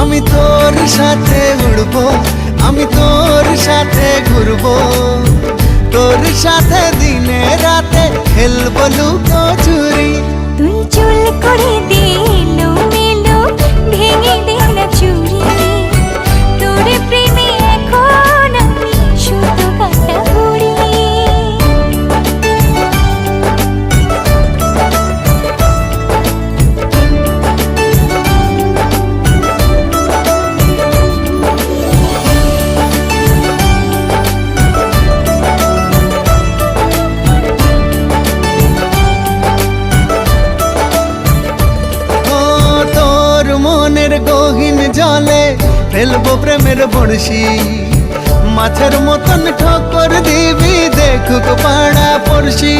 আমি তোর সাথে উড়বো, আমি তোর সাথে ঘুরবো, তোর সাথে দিনে রাতে খেলবো লুকোচুরি। তুই চুল করে দে এলোমেলো, ভেঙে দে না চুড়ি, তোর প্রেমে এখন আমি শুধু কাটা বুড়ি। মনের গহীন জলে ফেলবো প্রেমের বড়শি, মাছের মতন ঠক্কর দিবি দেখুক পাড়া পড়শি।